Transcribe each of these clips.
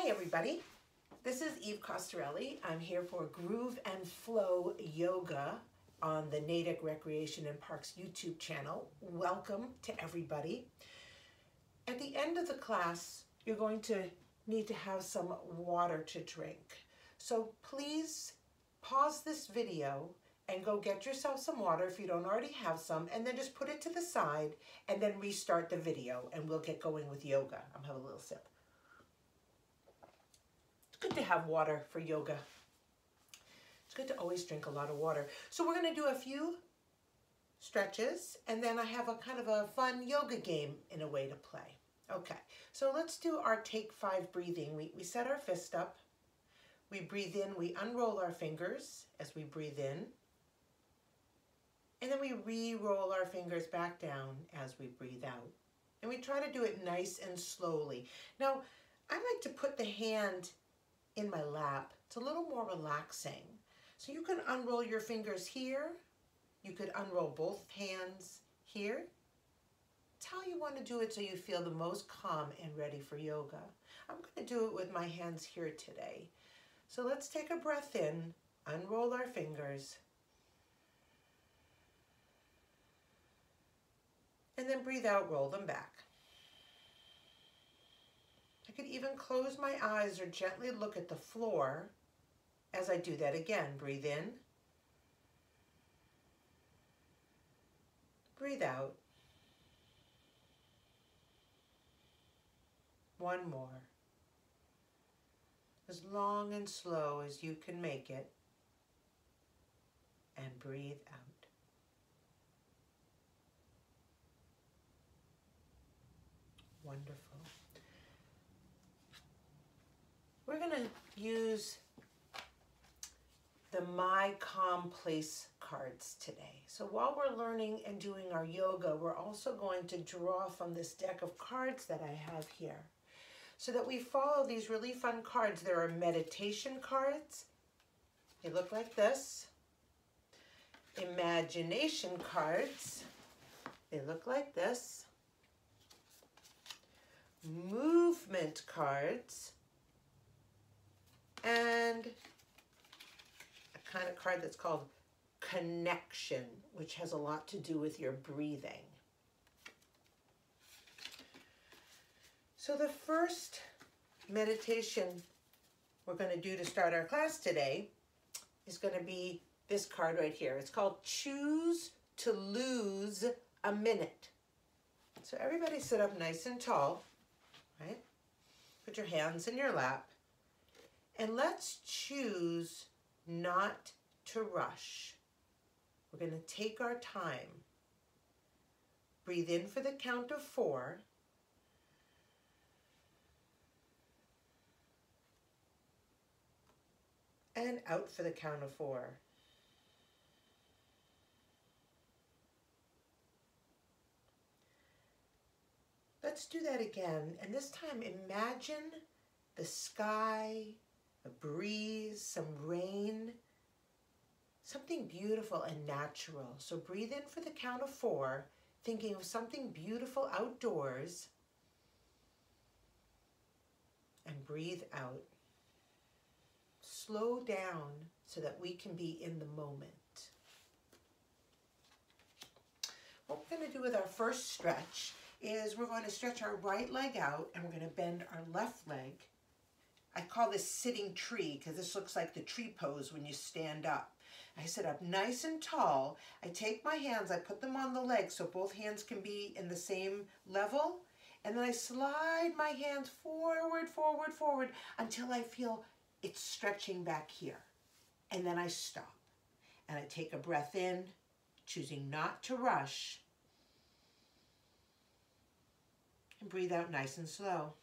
Hi everybody, this is Eve Costarelli. I'm here for Groove and Flow Yoga on the Natick Recreation and Parks YouTube channel. Welcome to everybody. At the end of the class, you're going to need to have some water to drink. So please pause this video and go get yourself some water if you don't already have some, and then just put it to the side and then restart the video and we'll get going with yoga. I'm having a little sip. It's good to have water for yoga. It's good to always drink a lot of water. So we're going to do a few stretches, and then I have a kind of a fun yoga game in a way to play. Okay, so let's do our take 5 breathing. We set our fist up. We breathe in, we unroll our fingers as we breathe in. And then we re-roll our fingers back down as we breathe out. And we try to do it nice and slowly. Now, I like to put the hand in my lap. It's a little more relaxing. So you can unroll your fingers here. You could unroll both hands here. It's how you want to do it so you feel the most calm and ready for yoga. I'm going to do it with my hands here today. So let's take a breath in, unroll our fingers, and then breathe out, roll them back. I could even close my eyes or gently look at the floor as I do that again. Breathe in, breathe out. One more. As long and slow as you can make it, and breathe out. Wonderful. We're going to use the My Calm Place cards today. So while we're learning and doing our yoga, we're also going to draw from this deck of cards that I have here, so that we follow these really fun cards. There are meditation cards. They look like this. Imagination cards. They look like this. Movement cards. And a kind of card that's called Connection, which has a lot to do with your breathing. So the first meditation we're going to do to start our class today is going to be this card right here. It's called Choose to Lose a Minute. So everybody sit up nice and tall, right? Put your hands in your lap. And let's choose not to rush. We're going to take our time. Breathe in for the count of 4. And out for the count of 4. Let's do that again. And this time imagine the sky, a breeze, some rain, something beautiful and natural. So breathe in for the count of 4, thinking of something beautiful outdoors, and breathe out. Slow down so that we can be in the moment. What we're going to do with our first stretch is we're going to stretch our right leg out, and we're going to bend our left leg. I call this sitting tree because this looks like the tree pose when you stand up. I sit up nice and tall. I take my hands, I put them on the legs so both hands can be in the same level. And then I slide my hands forward, forward, forward until I feel it's stretching back here. And then I stop. And I take a breath in, choosing not to rush. And breathe out nice and slow.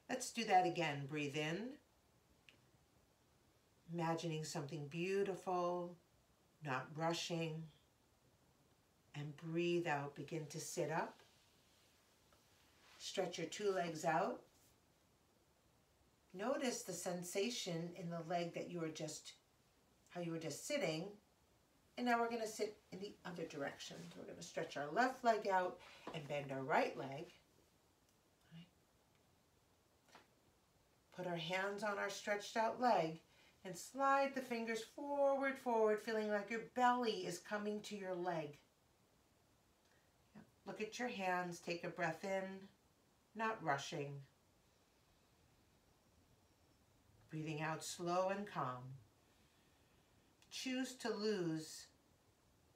Let's do that again. Breathe in, imagining something beautiful, not rushing, and breathe out. Begin to sit up. Stretch your 2 legs out. Notice the sensation in the leg that you were just, how you were just sitting. And now we're going to sit in the other direction. So we're going to stretch our left leg out and bend our right leg. Put our hands on our stretched out leg and slide the fingers forward, forward, feeling like your belly is coming to your leg. Look at your hands, take a breath in, not rushing. Breathing out slow and calm. Choose to lose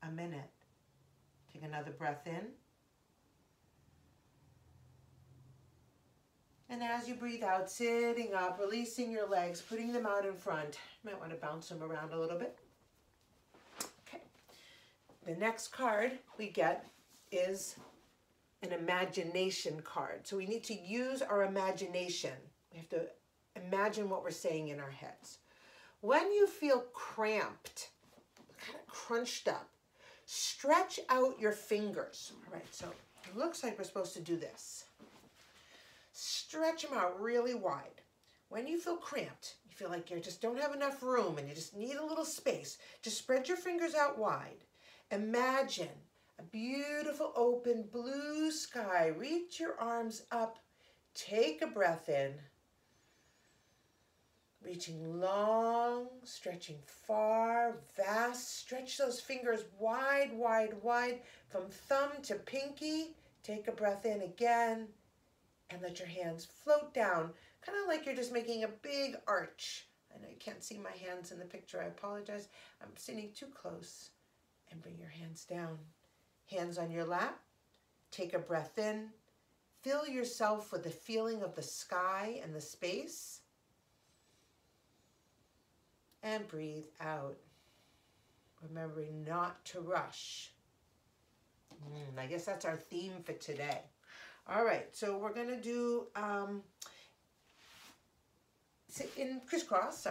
a minute. Take another breath in. And as you breathe out, sitting up, releasing your legs, putting them out in front. You might want to bounce them around a little bit. Okay. The next card we get is an imagination card. So we need to use our imagination. We have to imagine what we're saying in our heads. When you feel cramped, kind of crunched up, stretch out your fingers. All right, so it looks like we're supposed to do this. Stretch them out really wide. When you feel cramped, you feel like you just don't have enough room and you just need a little space, just spread your fingers out wide. Imagine a beautiful open blue sky. Reach your arms up. Take a breath in. Reaching long, stretching far, vast. Stretch those fingers wide, wide, wide from thumb to pinky. Take a breath in again. And let your hands float down, kind of like you're just making a big arch. I know you can't see my hands in the picture. I apologize. I'm sitting too close. And bring your hands down. Hands on your lap. Take a breath in. Fill yourself with the feeling of the sky and the space. And breathe out. Remembering not to rush. I guess that's our theme for today. All right, so we're going to do in crisscross,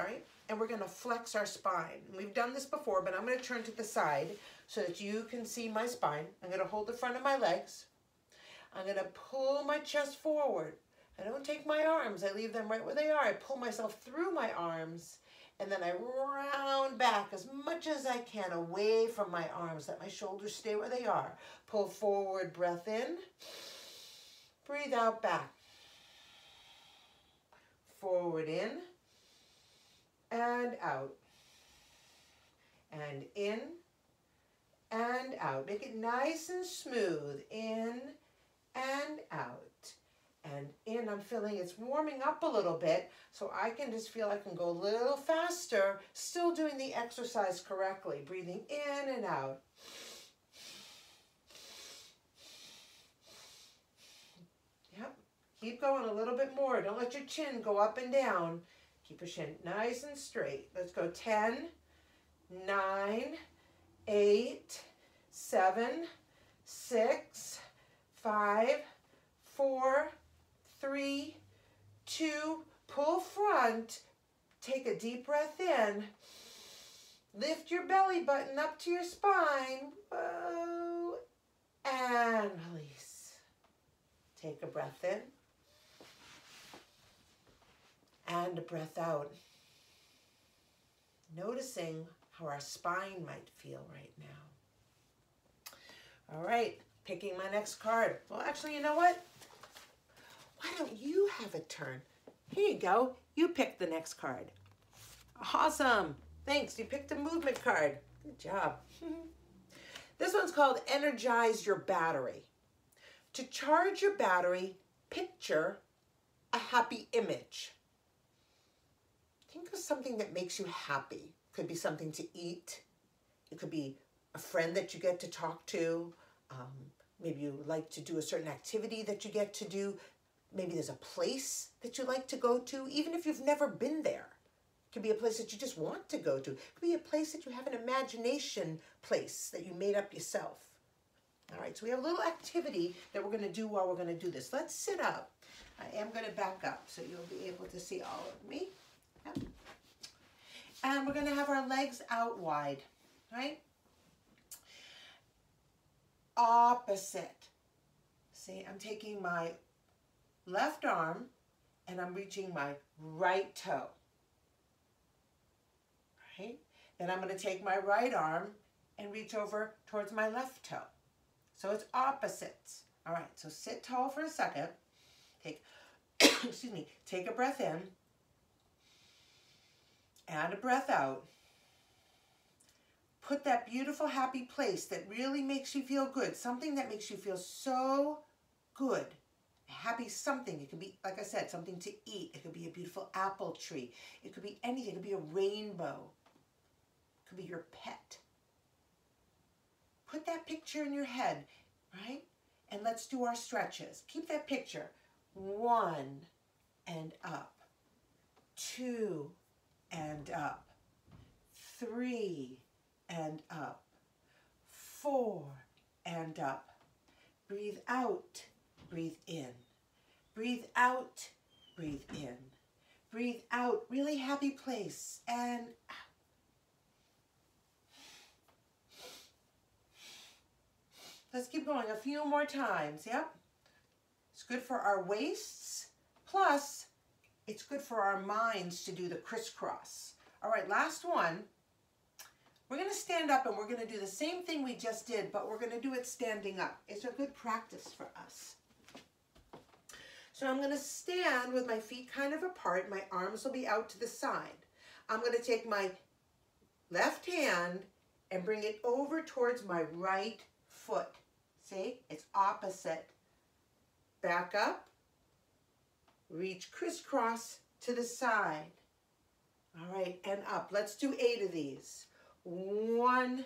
and we're going to flex our spine. We've done this before, but I'm going to turn to the side so that you can see my spine. I'm going to hold the front of my legs. I'm going to pull my chest forward. I don't take my arms. I leave them right where they are. I pull myself through my arms, and then I round back as much as I can away from my arms. Let my shoulders stay where they are. Pull forward, breath in. Breathe out back. Forward in and out. And in and out. Make it nice and smooth. In and out. And in, I'm feeling it's warming up a little bit, so I can just feel I can go a little faster, still doing the exercise correctly. Breathing in and out. Keep going a little bit more. Don't let your chin go up and down. Keep your chin nice and straight. Let's go 10, 9, 8, 7, 6, 5, 4, 3, 2. Pull front. Take a deep breath in. Lift your belly button up to your spine. Whoa. And release. Take a breath in. And a breath out. Noticing how our spine might feel right now. All right, picking my next card. Well, actually, you know what? Why don't you have a turn? Here you go. You pick the next card. Awesome. Thanks. You picked a movement card. Good job. This one's called Energize Your Battery. To charge your battery, picture a happy image. Think of something that makes you happy. Could be something to eat. It could be a friend that you get to talk to. Maybe you like to do a certain activity that you get to do. Maybe there's a place that you like to go to, even if you've never been there. It could be a place that you just want to go to. It could be a place that you have an imagination place that you made up yourself. All right, so we have a little activity that we're going to do while we're going to do this. Let's sit up. I am going to back up so you'll be able to see all of me. Yep. And we're going to have our legs out wide, right? Opposite. See, I'm taking my left arm and I'm reaching my right toe. Right? Then I'm going to take my right arm and reach over towards my left toe. So it's opposites. All right, so sit tall for a second. Take, excuse me, take a breath in. and a breath out. Put that beautiful, happy place that really makes you feel good, something that makes you feel so good. Happy something. It could be, like I said, something to eat. It could be a beautiful apple tree. It could be anything. It could be a rainbow. It could be your pet. Put that picture in your head, right? And let's do our stretches. Keep that picture. 1 and up. 2 and up. 3 and up. 4 and up. Breathe out, breathe in. Breathe out, breathe in. Breathe out, really happy place, and out. Let's keep going a few more times, yep. It's good for our waists, plus it's good for our minds to do the crisscross. All right, last one. We're going to stand up and we're going to do the same thing we just did, but we're going to do it standing up. It's a good practice for us. So I'm going to stand with my feet kind of apart. My arms will be out to the side. I'm going to take my left hand and bring it over towards my right foot. See? It's opposite. Back up. Reach crisscross to the side. All right, and up. Let's do 8 of these. 1.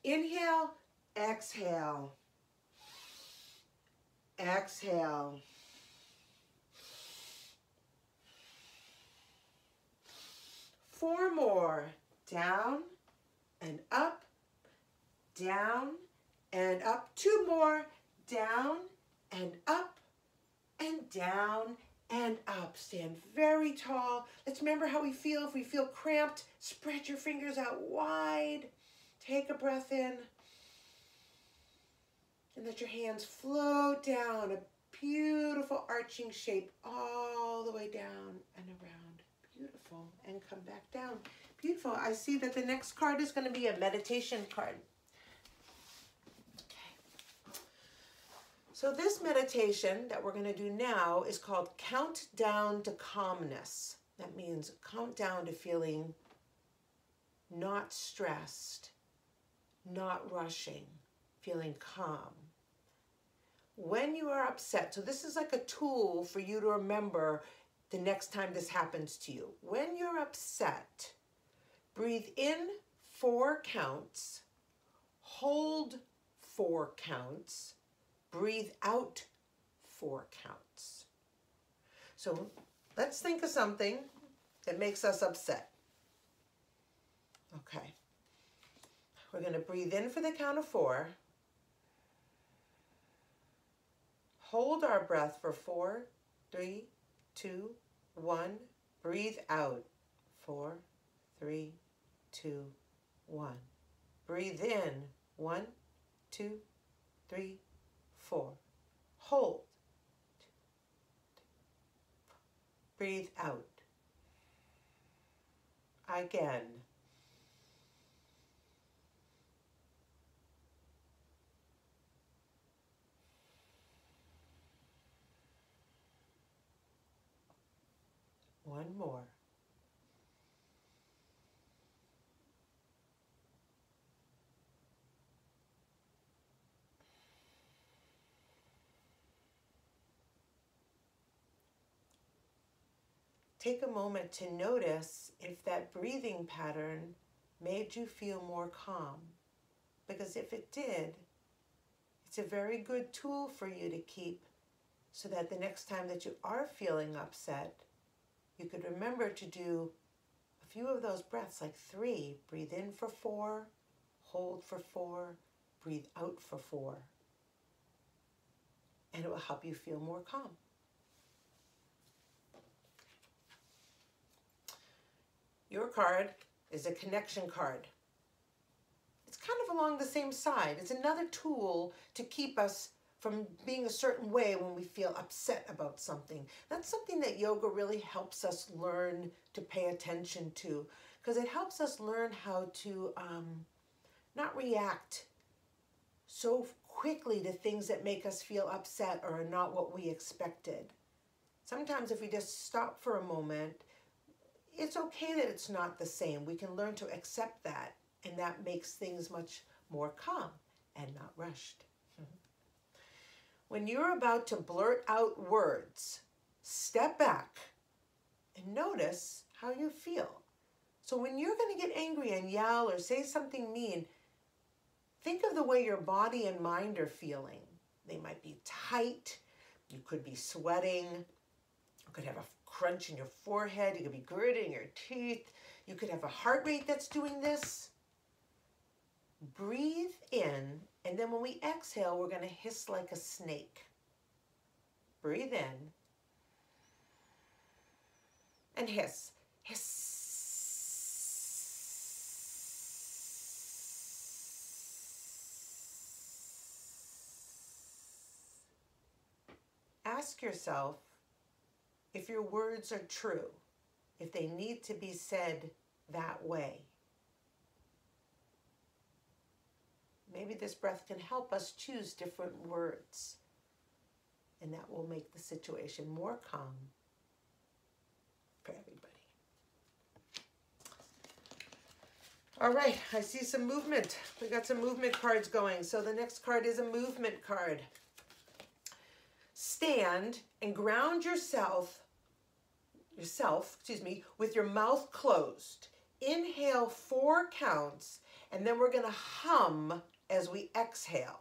Inhale, exhale. Exhale. 4 more. Down and up, down and up. 2 more. Down and up and down and up. Stand very tall. Let's remember how we feel. If we feel cramped, spread your fingers out wide. Take a breath in. And let your hands float down. A beautiful arching shape all the way down and around. Beautiful. And come back down. Beautiful. I see that the next card is going to be a meditation card. So this meditation that we're going to do now is called Count Down to Calmness. That means count down to feeling not stressed, not rushing, feeling calm. When you are upset, so this is like a tool for you to remember the next time this happens to you. When you're upset, breathe in 4 counts, hold 4 counts, breathe out 4 counts. So let's think of something that makes us upset. Okay. We're going to breathe in for the count of 4. Hold our breath for 4, 3, 2, 1. Breathe out. 4, 3, 2, 1. Breathe in. 1, 2, 3, 4. Hold. Breathe out. Again. One more. Take a moment to notice if that breathing pattern made you feel more calm. Because if it did, it's a very good tool for you to keep so that the next time that you are feeling upset, you could remember to do a few of those breaths, like 3. Breathe in for 4, hold for 4, breathe out for 4. And it will help you feel more calm. Your card is a connection card. It's kind of along the same side. It's another tool to keep us from being a certain way when we feel upset about something. That's something that yoga really helps us learn to pay attention to, because it helps us learn how to not react so quickly to things that make us feel upset or are not what we expected. Sometimes if we just stop for a moment, it's okay that it's not the same. We can learn to accept that, and that makes things much more calm and not rushed. When you're about to blurt out words, step back and notice how you feel. So when you're going to get angry and yell or say something mean, think of the way your body and mind are feeling. They might be tight. You could be sweating. You could have a crunch in your forehead. You could be gritting your teeth. You could have a heart rate that's doing this. Breathe in, and then when we exhale, we're going to hiss like a snake. Breathe in and hiss. Hiss. Ask yourself if your words are true, if they need to be said that way. Maybe this breath can help us choose different words, and that will make the situation more calm for everybody. All right, I see some movement. We got some movement cards going. So the next card is a movement card. Stand and ground yourself, with your mouth closed. Inhale 4 counts, and then we're going to hum as we exhale.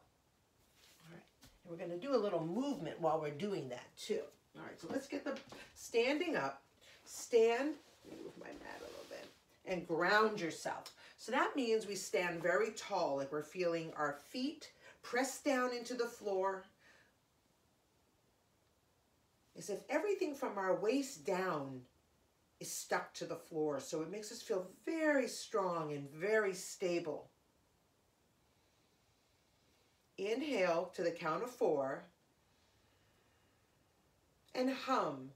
All right, and we're going to do a little movement while we're doing that too. All right, so let's get the standing up. Stand, let me move my mat a little bit, and ground yourself. So that means we stand very tall, like we're feeling our feet press down into the floor, as if everything from our waist down is stuck to the floor. So it makes us feel very strong and very stable. Inhale to the count of 4 and hum.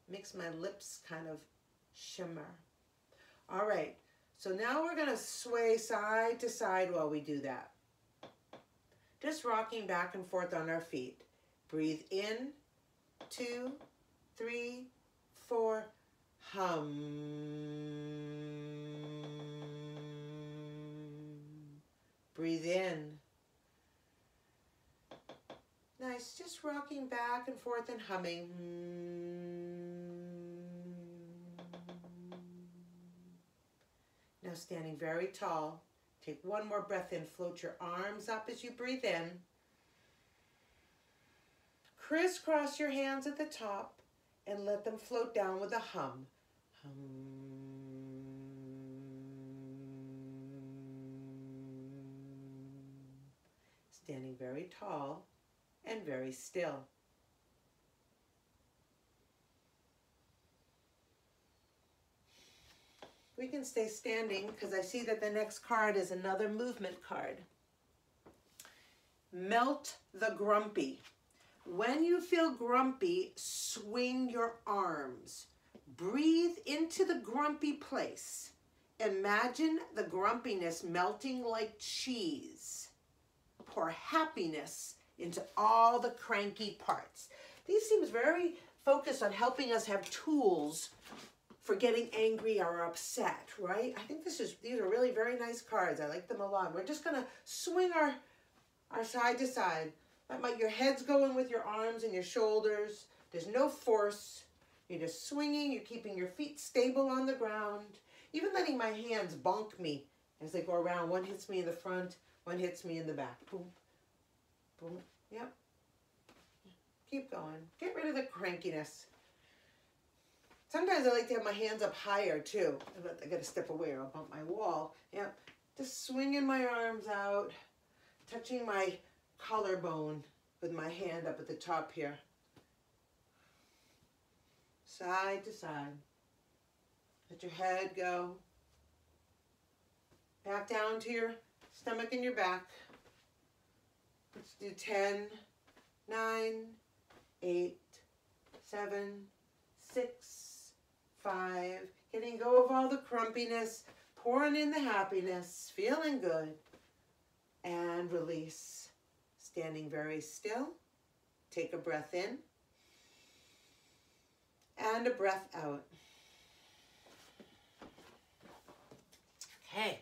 Makes my lips kind of shimmer. All right, so now we're going to sway side to side while we do that. Just rocking back and forth on our feet. Breathe in, 2, 3, 4, hum. Breathe in. Nice, just rocking back and forth and humming. Now standing very tall. Take one more breath in. Float your arms up as you breathe in. Crisscross your hands at the top and let them float down with a hum. Hum. Standing very tall and very still. We can stay standing because I see that the next card is another movement card. Melt the grumpy. When you feel grumpy, swing your arms. Breathe into the grumpy place. Imagine the grumpiness melting like cheese. Pour happiness into all the cranky parts. These seems very focused on helping us have tools for getting angry or upset, right? I think these are really very nice cards. I like them a lot. We're just gonna swing our side to side. Let your head's going with your arms and your shoulders. There's no force. You're just swinging. You're keeping your feet stable on the ground. Even letting my hands bonk me as they go around. One hits me in the front, one hits me in the back. Boom, boom, yep. Keep going. Get rid of the crankiness. Sometimes I like to have my hands up higher too. I gotta step away or I'll bump my wall. Yep. Just swinging my arms out, touching my collarbone with my hand up at the top here. Side to side. Let your head go. Back down to your stomach and your back. Let's do 10, 9, 8, 7, 6, 5. Getting go of all the crumpiness. pouring in the happiness, feeling good, and release. Standing very still. Take a breath in and a breath out. Okay,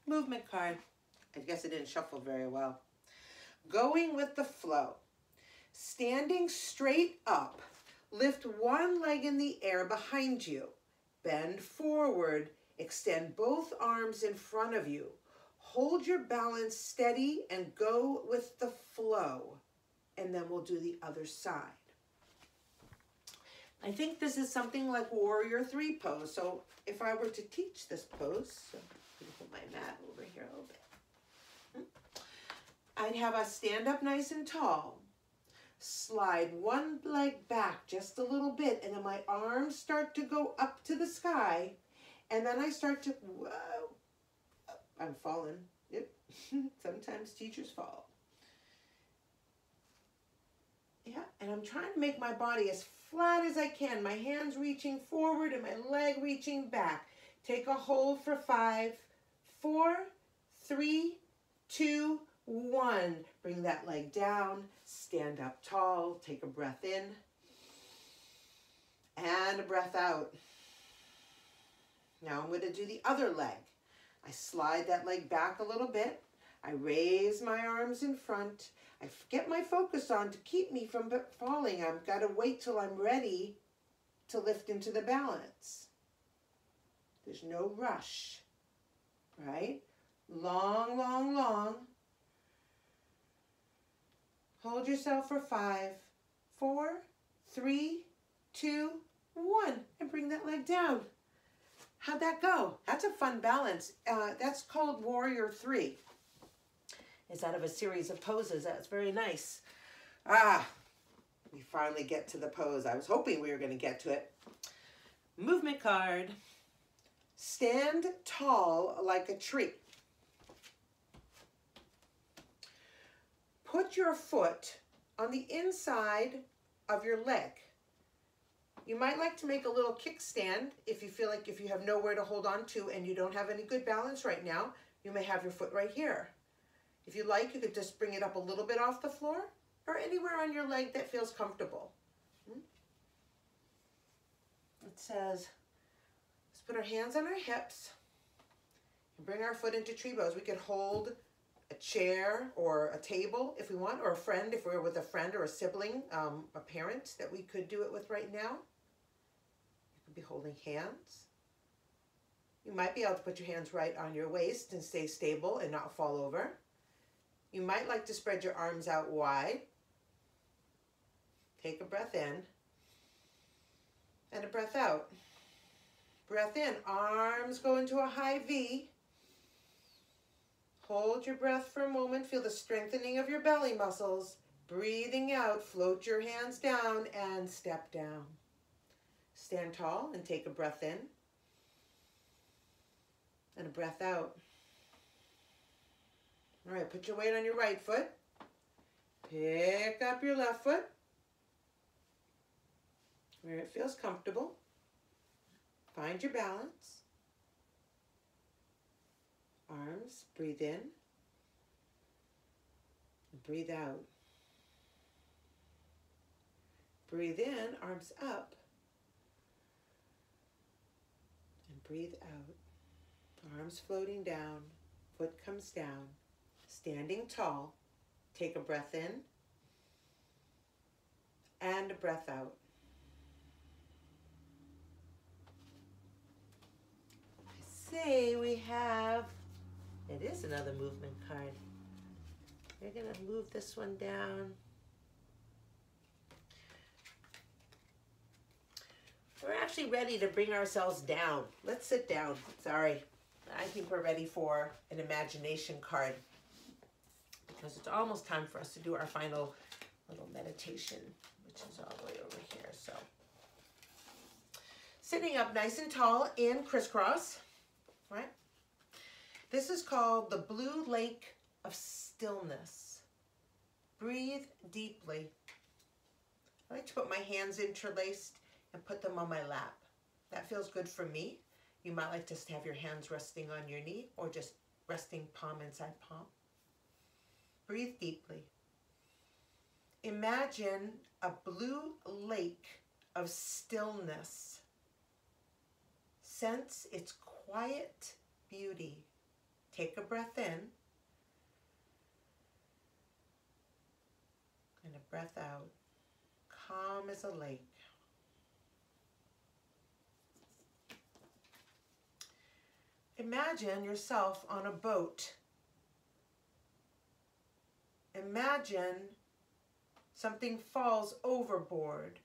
movement card. I guess it didn't shuffle very well. Going with the flow. Standing straight up. Lift one leg in the air behind you. Bend forward. Extend both arms in front of you. Hold your balance steady and go with the flow. And then we'll do the other side. I think this is something like Warrior 3 pose. So if I were to teach this pose, so I'm going to put my mat over here a little bit. I'd have us stand up nice and tall. Slide one leg back just a little bit, and then my arms start to go up to the sky. And then I start to, whoa, I'm falling. Yep, sometimes teachers fall. Yeah, and I'm trying to make my body as flat as I can. My hands reaching forward and my leg reaching back. Take a hold for 5, 4, 3, 2, 1. Bring that leg down. Stand up tall. Take a breath in. And a breath out. Now I'm going to do the other leg. I slide that leg back a little bit. I raise my arms in front. I get my focus on to keep me from falling. I've got to wait till I'm ready to lift into the balance. There's no rush, right? Long, long, long. Hold yourself for 5, 4, 3, 2, 1, and bring that leg down. How'd that go? That's a fun balance. That's called Warrior 3. It's out of a series of poses. That's very nice. We finally get to the pose. I was hoping we were going to get to it. Movement card. Stand tall like a tree. Put your foot on the inside of your leg. You might like to make a little kickstand if you feel like if you have nowhere to hold on to and you don't have any good balance right now, you may have your foot right here. If you like, you could just bring it up a little bit off the floor or anywhere on your leg that feels comfortable. It says, let's put our hands on our hips and bring our foot into tree pose. We could hold a chair or a table if we want, or a friend, if we're with a friend or a sibling, a parent that we could do it with right now. You could be holding hands. You might be able to put your hands right on your waist and stay stable and not fall over. You might like to spread your arms out wide. Take a breath in and a breath out. Breath in, arms go into a high V. Hold your breath for a moment. Feel the strengthening of your belly muscles. Breathing out, float your hands down and step down. Stand tall and take a breath in and a breath out. All right, put your weight on your right foot. Pick up your left foot where it feels comfortable. Find your balance. Arms, breathe in and breathe out. Breathe in, arms up, and breathe out. Arms floating down, foot comes down. Standing tall, take a breath in and a breath out. I say we have, it is another movement card. We're going to move this one down. We're actually ready to bring ourselves down. Let's sit down. Sorry. I think we're ready for an imagination card, because it's almost time for us to do our final little meditation, which is all the way over here. So, sitting up nice and tall in crisscross, right? This is called the Blue Lake of Stillness. Breathe deeply. I like to put my hands interlaced and put them on my lap. That feels good for me. You might like just to have your hands resting on your knee or just resting palm inside palm. Breathe deeply. Imagine a blue lake of stillness. Sense its quiet beauty. Take a breath in and a breath out. Calm as a lake. Imagine yourself on a boat. Imagine something falls overboard,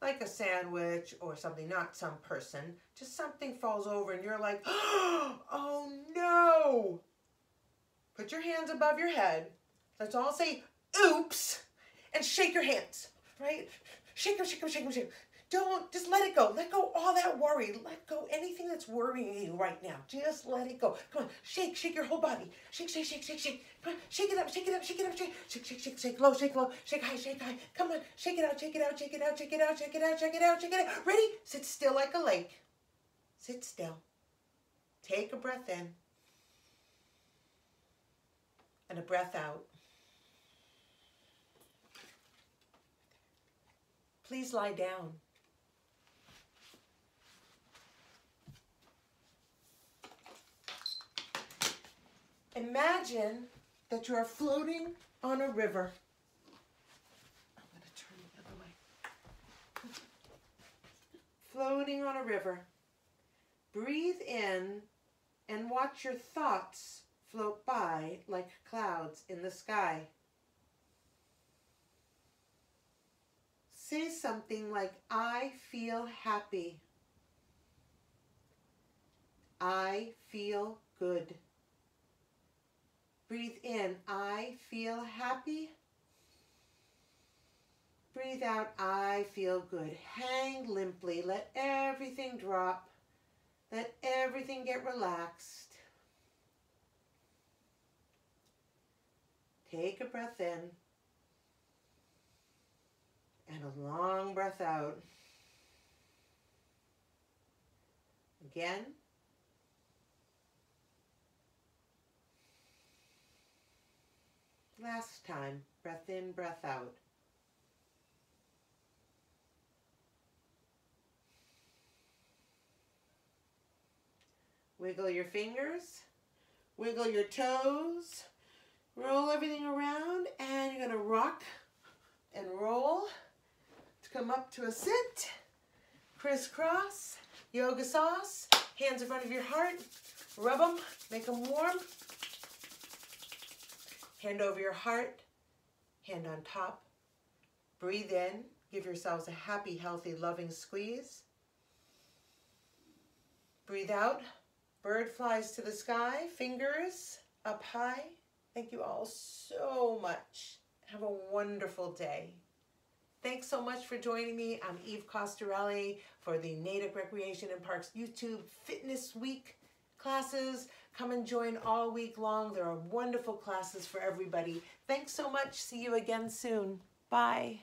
like a sandwich or something, not some person, just something falls over and you're like, oh no! Put your hands above your head. Let's all say, oops, and shake your hands, right? Shake them, shake them, shake them, shake them. Don't, just let it go. Let go all that worry. Let go anything that's worrying you right now. Just let it go. Come on, shake, shake your whole body. Shake, shake, shake, shake, shake. Come on, shake it up, shake it up, shake it up, shake, shake, shake, shake, shake low, shake high, shake high. Come on, shake it out, shake it out, shake it out, shake it out, shake it out, shake it out, shake it out. Ready? Sit still like a lake. Sit still. Take a breath in and a breath out. Please lie down. Imagine that you are floating on a river. I'm going to turn the other way. Floating on a river. Breathe in and watch your thoughts float by like clouds in the sky. Say something like, I feel happy. I feel good. Breathe in, I feel happy. Breathe out, I feel good. Hang limply, let everything drop. Let everything get relaxed. Take a breath in and a long breath out. Again. Last time, breath in, breath out. Wiggle your fingers, wiggle your toes, roll everything around, and you're going to rock and roll to come up to a sit. Crisscross, yoga sauce, hands in front of your heart, rub them, make them warm. Hand over your heart, hand on top. Breathe in, give yourselves a happy, healthy, loving squeeze. Breathe out, bird flies to the sky, fingers up high. Thank you all so much. Have a wonderful day. Thanks so much for joining me. I'm Eve Costarelli for the Natick Recreation and Parks YouTube Fitness Week classes. Come and join all week long. There are wonderful classes for everybody. Thanks so much. See you again soon. Bye.